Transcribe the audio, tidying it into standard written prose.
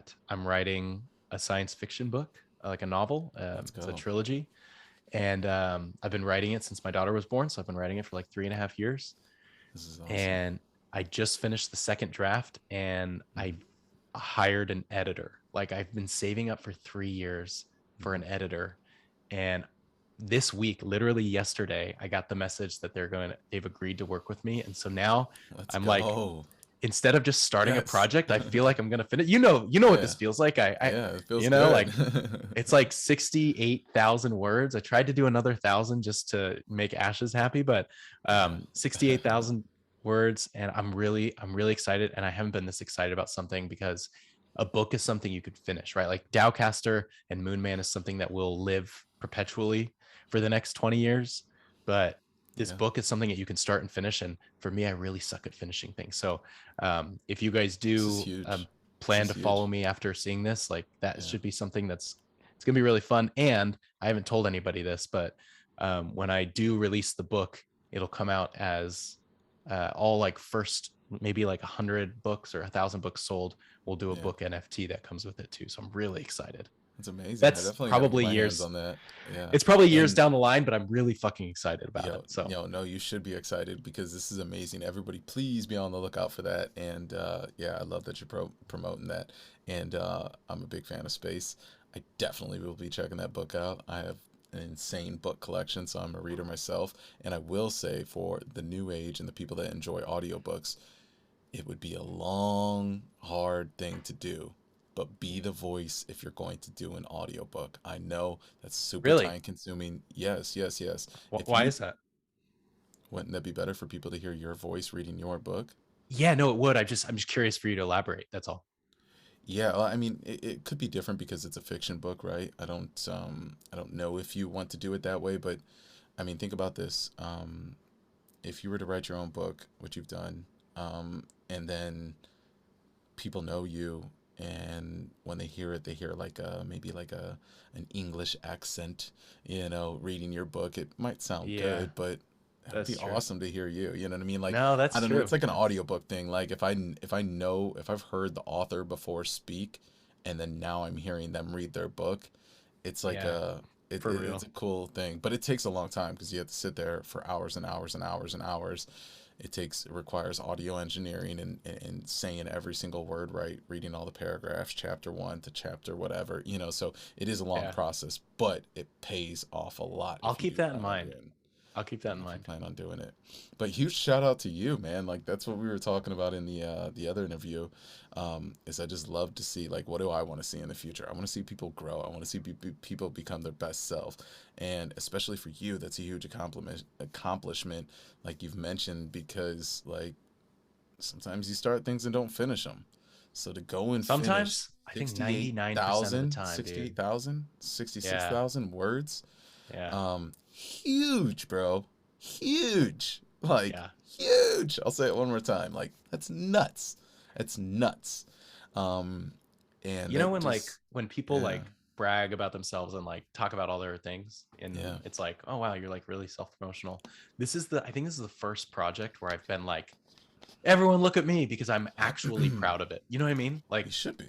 that I'm writing a science fiction book, like a novel. Let's It's a go. trilogy, and I've been writing it since my daughter was born. So I've been writing it for like 3.5 years, This is awesome. and I just finished the second draft, and I Mhm, hired an editor. Like I've been saving up for 3 years for mhm. an editor, and this week, literally yesterday, I got the message that they've agreed to work with me, and so now Let's I'm like, go. instead of just starting a Yes. project, I feel like I'm gonna finish. What Yeah. this feels like. Yeah, it feels Like good. it's like 68,000 words. I tried to do another 1,000 just to make Ashes happy, but Yeah. 68,000 words, and I'm really excited. And I haven't been this excited about something because a book is something you could finish, right? Like DAOcaster and Moonman is something that will live perpetually for the next 20 years, but this Yeah. book is something that you can start and finish. And for me, I really suck at finishing things. So if you guys This is do huge. This plan is to huge. follow me after seeing this, like that Yeah. should be something that's it's gonna be really fun. And I haven't told anybody this, but when I do release the book, it'll come out as all like first maybe like 100 books or 1,000 books sold. We'll do a Yeah. book NFT that comes with it too. So I'm really excited. That's amazing. I That's definitely got to get probably my hands years. on that. Yeah. It's probably years And down the line, but I'm really fucking excited about it. yo, So yo, no, you should be excited because this is amazing. Everybody, please be on the lookout for that. And yeah, I love that you're promoting that. And I'm a big fan of space. I definitely will be checking that book out. I have an insane book collection, so I'm a reader myself. And I will say, for the new age and the people that enjoy audiobooks, it would be a long, hard thing to do. But be the voice if you're going to do an audiobook. I know that's super really, time consuming. Yes, yes, yes. If why you is that? Wouldn't that be better for people to hear your voice reading your book? Yeah, no, it would. I'm just curious for you to elaborate. That's all. Yeah, well, I mean, it could be different because it's a fiction book, right? I don't know if you want to do it that way, but I mean, think about this. If you were to write your own book, which you've done, and then people know you, and when they hear it, they hear like maybe like an English accent, reading your book. It might sound Yeah, good, but that would that's be true. awesome to hear you. You know what I mean? Like, No, I that's don't know. true. It's like an audiobook thing. Like if I've heard the author before speak, and then now I'm hearing them read their book, it's like Yeah, for it's real. a cool thing. But it takes a long time because you have to sit there for hours and hours and hours and hours. It requires audio engineering and saying every single word right, reading all the paragraphs, chapter one to chapter whatever, so it is a long Yeah, process, but it pays off a lot I'll if you keep do that in plan on mind. doing I'll keep that in if you mind. plan on doing it. But huge shout out to you, man. Like that's what we were talking about in the other interview. Is I just love to see like what do I want to see in the future? I want to see people grow. I want to see people become their best self, and especially for you, that's a huge accomplishment, like you've mentioned, because like sometimes you start things and don't finish them. So to go and finish Sometimes I think 99% of the 68,000, time, dude. 68,000, sixty six Yeah, thousand words, yeah, huge, bro. Huge. Like, yeah. huge. I'll say it one more time. Like, that's nuts. That's nuts. Um, and You know that when just, when people yeah, like brag about themselves and like talk about all their things, and yeah. it's like, oh wow, you're like really self-promotional. I think this is the first project where I've been like, everyone look at me because I'm actually proud of it. You know what I mean? You Like should be.